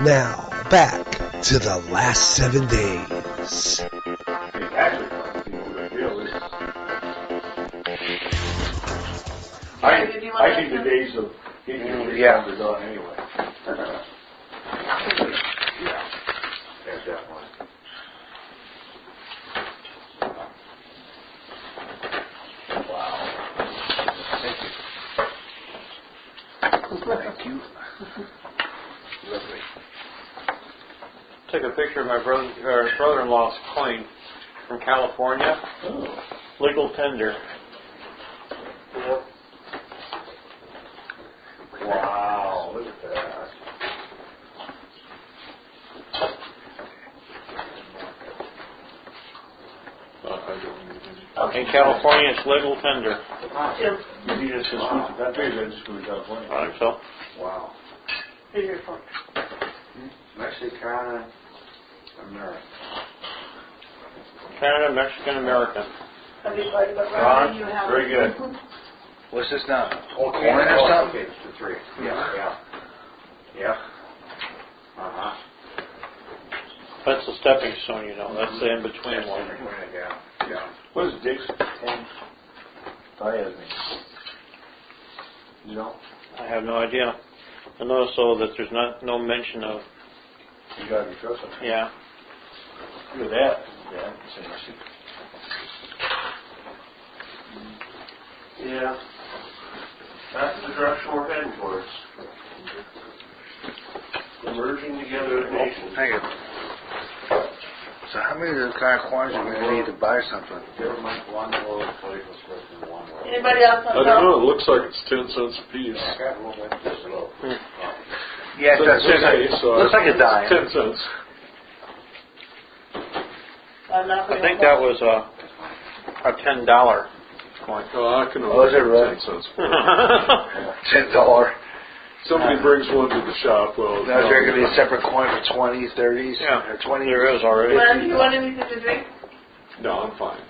Now, back to the last 7 days. I think the days of getting are done anyway. Yeah, definitely. Wow. Thank you. Lovely. Took a picture of my brother-in-law's coin from California. Oh. Legal tender. Wow, look at that. In California, it's legal tender. You think it's just food to country or just food to California? I think so. Wow. Here's your phone. Mexicana, America. Canada, Mexican, American. Have you tried the Ron, you have? very good. What's this now? Okay, Corn or something? okay, it's the three. Yeah. Uh-huh. That's the stepping stone, you know. That's the in-between one. Yeah. What is Dick's diameter? You know? I have no idea. I notice though that there's no mention of. You gotta be trusting. Yeah. Look at that. Yeah, that's interesting. Yeah. That's the direction we're heading towards. The merging together of nations. Thank you. So how many of those kind of coins are we going to need to buy something? Government, one world, political system, one world. Anybody else I want to don't know. know? It looks like it's 10 cents a piece. Yeah, it does. Looks like a dime. 10 cents. I think that was a $10 coin. Oh, I can Oh, is it really? 10 cents. $10. Somebody brings one to the shop. Well, Now, is there going to be a separate coin for 20s, 30s? Yeah, Or 20s? there is already. Well, do you want anything to drink? No, I'm fine.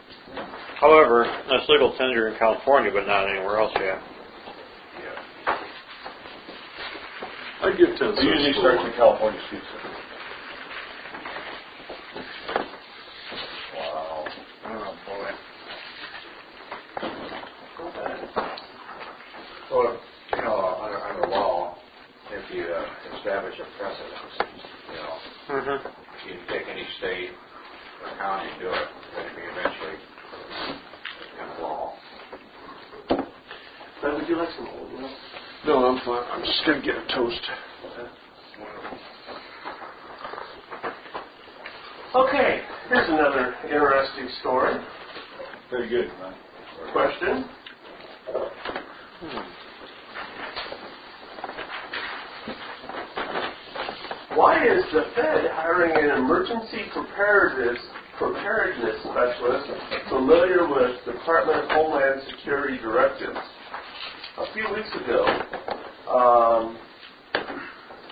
However, that's legal tender in California, but not anywhere else yet. I give 10 cents. It usually for starts one. in California pizza. Wow. Oh, boy. Well, you know, under law, if you establish a precedent, you know, Mm-hmm. you can take any state or county and do it, then it eventually become law. Ben, would you like some old milk? No, I'm fine. I'm just going to get a toast. Okay, here's another interesting story. Very good, man. Question. Why is the Fed hiring an emergency preparedness specialist familiar with Department of Homeland Security directives? A few weeks ago,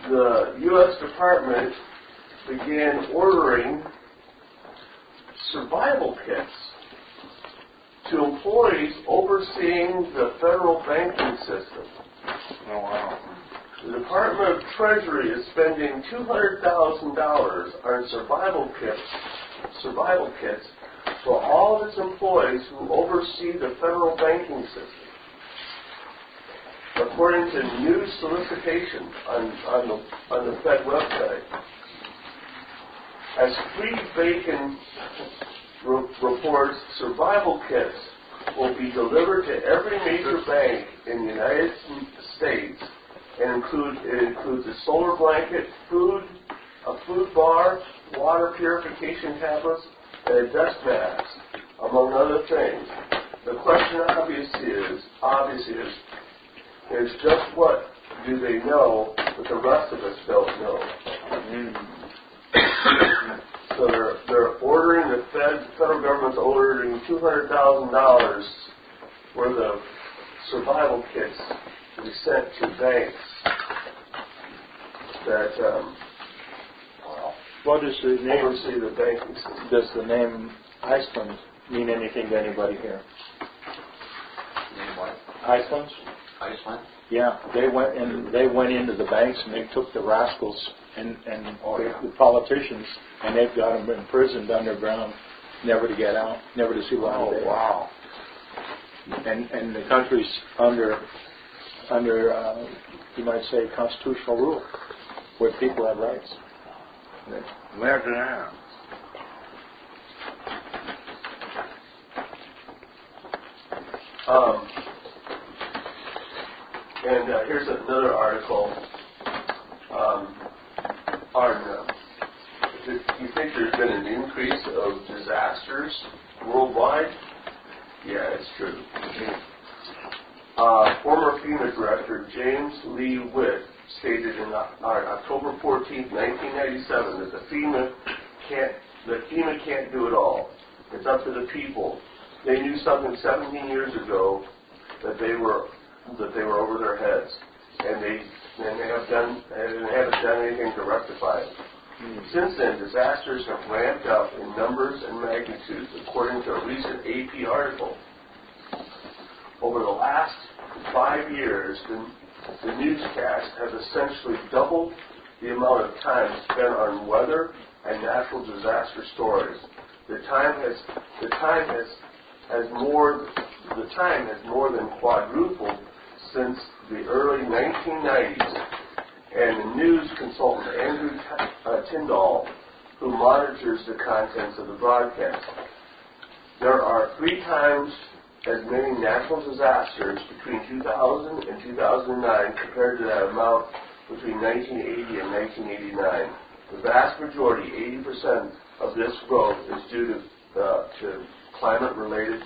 the U.S. Department began ordering survival kits to employees overseeing the federal banking system. Oh, wow. The Department of Treasury is spending $200,000 on survival kits for all of its employees who oversee the federal banking system. According to new solicitation on the Fed website, as Free Bacon reports, survival kits will be delivered to every major bank in the United States, and it includes a solar blanket, a food bar, water purification tablets, and a dust mask, among other things. The question obviously is just what do they know that the rest of us don't know? So they're ordering, the federal government's ordering $200,000 worth of survival kits to be sent to banks that What does the name? oversee the banking system. Does the name Iceland mean anything to anybody here? Name what? Iceland? Iceland? Yeah, they went into the banks and they took the rascals and Oh, yeah. the politicians, and they've got them imprisoned underground, never to get out, never to see light of day. Wow. And the country's under you might say constitutional rule, where people have rights. Imagine that. And here's another article on, do you think there's been an increase of disasters worldwide? Yeah, it's true. Former FEMA Director James Lee Witt stated on October 14, 1997, that FEMA can't do it all. It's up to the people. They knew something 17 years ago that they were over their heads, and they haven't done anything to rectify it. Since then, disasters have ramped up in numbers and magnitudes, according to a recent AP article. Over the last 5 years, the newscast has essentially doubled the amount of time spent on weather and natural disaster stories. The time has more than quadrupled since the early 1990s, and the news consultant Andrew Tyndall, who monitors the contents of the broadcast. There are 3 times as many natural disasters between 2000 and 2009 compared to that amount between 1980 and 1989. The vast majority, 80% of this growth, is due to climate-related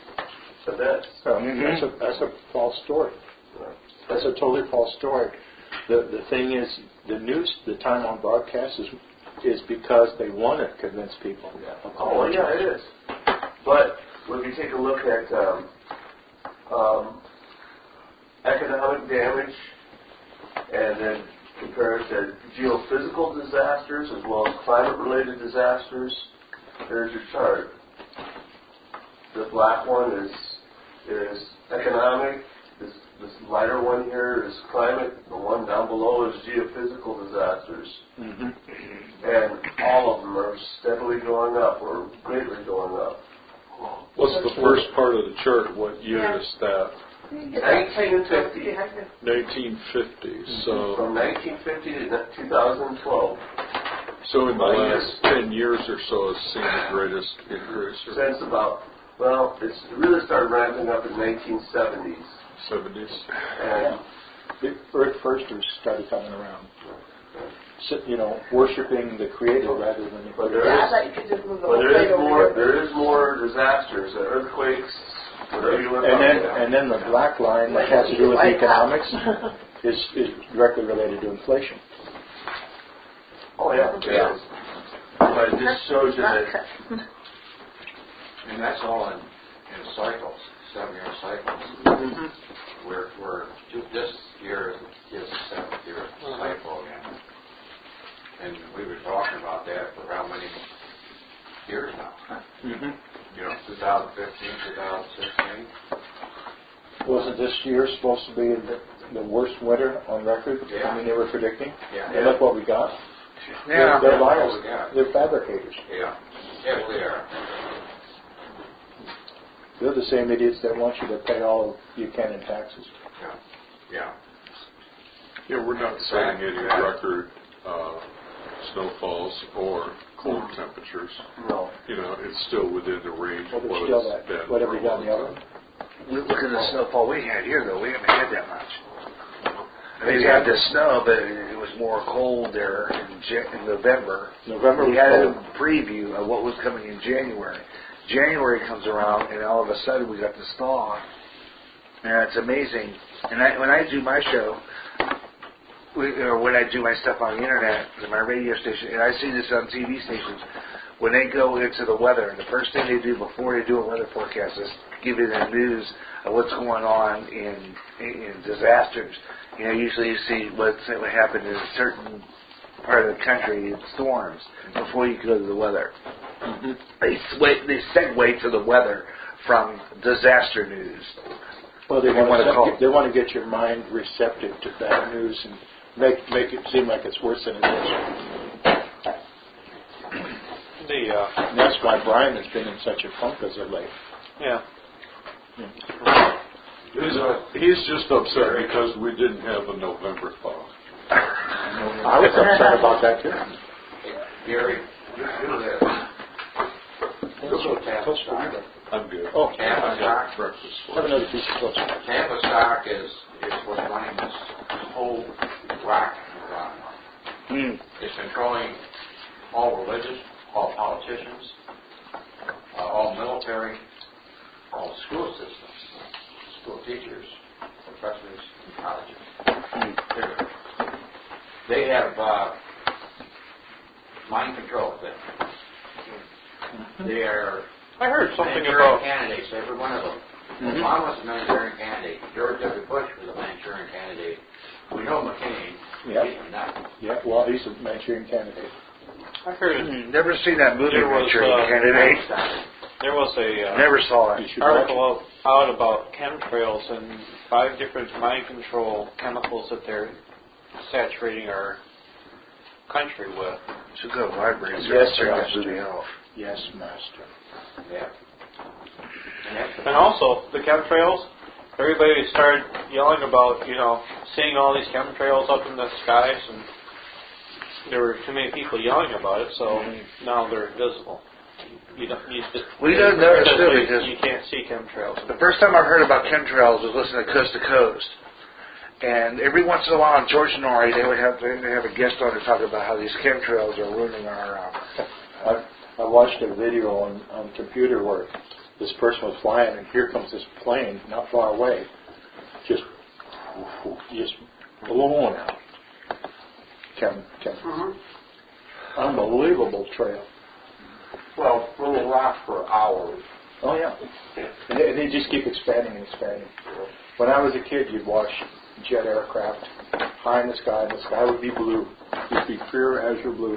events. That's a false story. That's a totally false story. The thing is, the time on broadcast is because they want to convince people. Oh, yeah, it is. But if you take a look at economic damage and then compare it to geophysical disasters as well as climate-related disasters, there's your chart. The black one is economic. This lighter one here is climate. The one down below is geophysical disasters. Mm-hmm. And all of them are steadily going up or greatly going up. What's the first part of the chart? What year is that? 1950. 1950. So From 1950 to 2012. So in the last 10 years or so, it's seen the greatest increase. Since about, well, it really started ramping up in 1970s. 70s. And The Earth Firsters started coming around. So, worshiping the Creator rather than the but Creator. I thought you could just move the whole plate over here. there is more disasters, earthquakes, whatever you want to And then the black line that has to do with economics is directly related to inflation. Oh, yeah. Yeah. But it just shows you that, and that's all in cycles, 7-year cycles. Mm-hmm. This year is the 7th year cycle again. And we've been talking about that for how many years now? Mm-hmm. 2015, 2016. Wasn't this year supposed to be the worst winter on record? Yeah. I mean, they were predicting. Yeah. And look what we got. Yeah. They're liars. What we got. They're fabricators. Yeah. Yes, they are. They're the same idiots that want you to pay all you can in taxes. Yeah. Yeah, we're not setting any record snowfalls or cold temperatures. No. It's still within the range Well, of what there's still it's been. what have we got in the oven? Look at the snowfall we had here, though. We haven't had that much. I mean, we had the snow, but it was more cold there in November. November We was had cold. a preview of what was coming in January. January comes around, and all of a sudden we got this thaw. And it's amazing. And when I do my show, or when I do my stuff on the internet, my radio station, and I see this on TV stations, when they go into the weather, the first thing they do before they do a weather forecast is give you the news of what's going on in disasters. Usually you see what happened in a certain part of the country in storms before you go to the weather. Mm-hmm. They segue to the weather from disaster news. Well, they want to call. They want to get your mind receptive to bad news and make it seem like it's worse than it is. And that's why Brian has been in such a funk as of late. Yeah. He's just upset because we didn't have a November thaw. I was upset about that too. Gary, you live. I'm good. Oh, I got breakfast. have another piece of toast. Tavistock is what's running this whole rock environment. It's controlling all religious, all politicians, all military, all school systems, school teachers, professors, and colleges. They have mind control of them. They are I heard something Manchurian about candidates, every one of them. Obama was a Manchurian candidate. George W. Bush was a Manchurian candidate. We know McCain. Yep. He's not. Yeah, well, he's a Manchurian candidate. I heard Never seen that movie, There was, Manchurian Candidate. there was a Never saw You it. should watch it. article out about chemtrails and 5 different mind control chemicals that they're saturating our country with. Should go to the library and Yes, check that Master. movie out. Yes, Master. Yeah. And also, the chemtrails, everybody started yelling about, seeing all these chemtrails up in the skies, and there were too many people yelling about it, so now they're invisible. You don't need to... We don't notice too because you can't see chemtrails. the first time I heard about chemtrails was listening to Coast to Coast. And every once in a while on George and Nori, they would have a guest on to talk about how these chemtrails are ruining our... I watched a video on computer where this person was flying, and here comes this plane not far away, just blowing out. Unbelievable trail. Well, when they last for hours. Oh yeah, and they just keep expanding and expanding. When I was a kid, you'd watch jet aircraft high in the sky, and the sky would be blue. It'd be pure azure blue,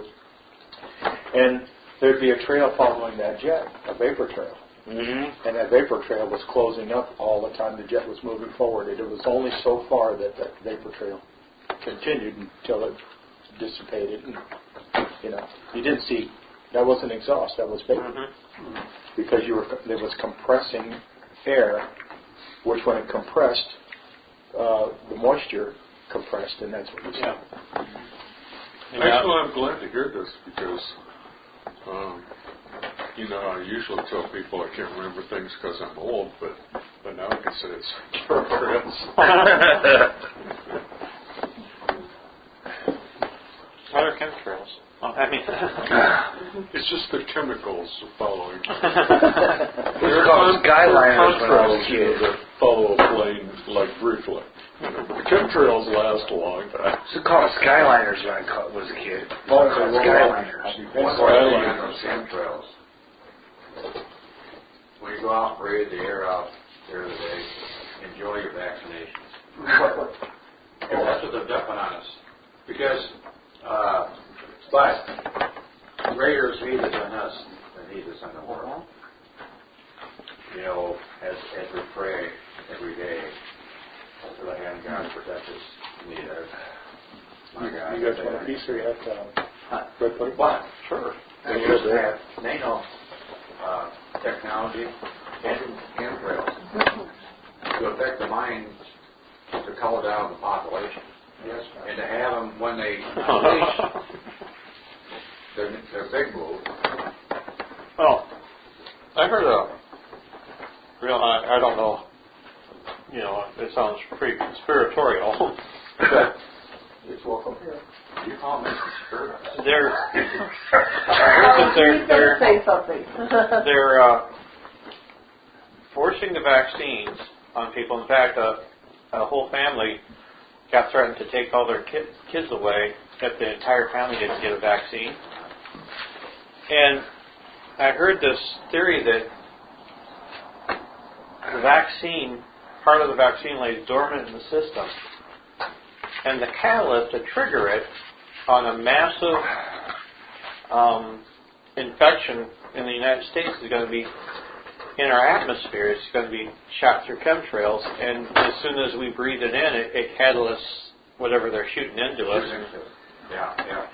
and there'd be a trail following that jet, a vapor trail. And that vapor trail was closing up all the time the jet was moving forward. It was only so far that vapor trail continued until it dissipated. And, you didn't see, that wasn't exhaust, that was vapor. Because it was compressing air, which when it compressed, the moisture compressed, and that's what you saw. Actually, I'm glad to hear this because, I usually tell people I can't remember things because I'm old, but now I can say it's chemtrails. What are chemtrails? It's just the chemicals following. They're called Skyliners when I was a kid. That follow a plane like briefly. The chemtrails last a long time. It's called Skyliners when I was a kid. Skyliners. One more thing on those chemtrails. When you go out and breathe the air out there today, enjoy your vaccinations. That's what they're dumping on us. Because, but greater is He that's in us than He that's in the world. As we pray every day for the hand of God to protect us. My God. You guys want a piece, or you have bread pudding? But, sure. They just have nano technology and chemtrails to affect the mind to color down the population. Yes. And to have them when they unleash their big move. Well, I heard I don't know, it sounds pretty conspiratorial, but It's welcome here. You call me conspirator. They're say something. They're forcing the vaccines on people. In fact, a whole family got threatened to take all their kids away if the entire family didn't get a vaccine. And I heard this theory that the vaccine, part of the vaccine lays dormant in the system. And the catalyst to trigger it on a massive infection in the United States is going to be in our atmosphere. It's going to be shot through chemtrails, and as soon as we breathe it in, it catalysts whatever they're shooting into us. Yeah, yeah.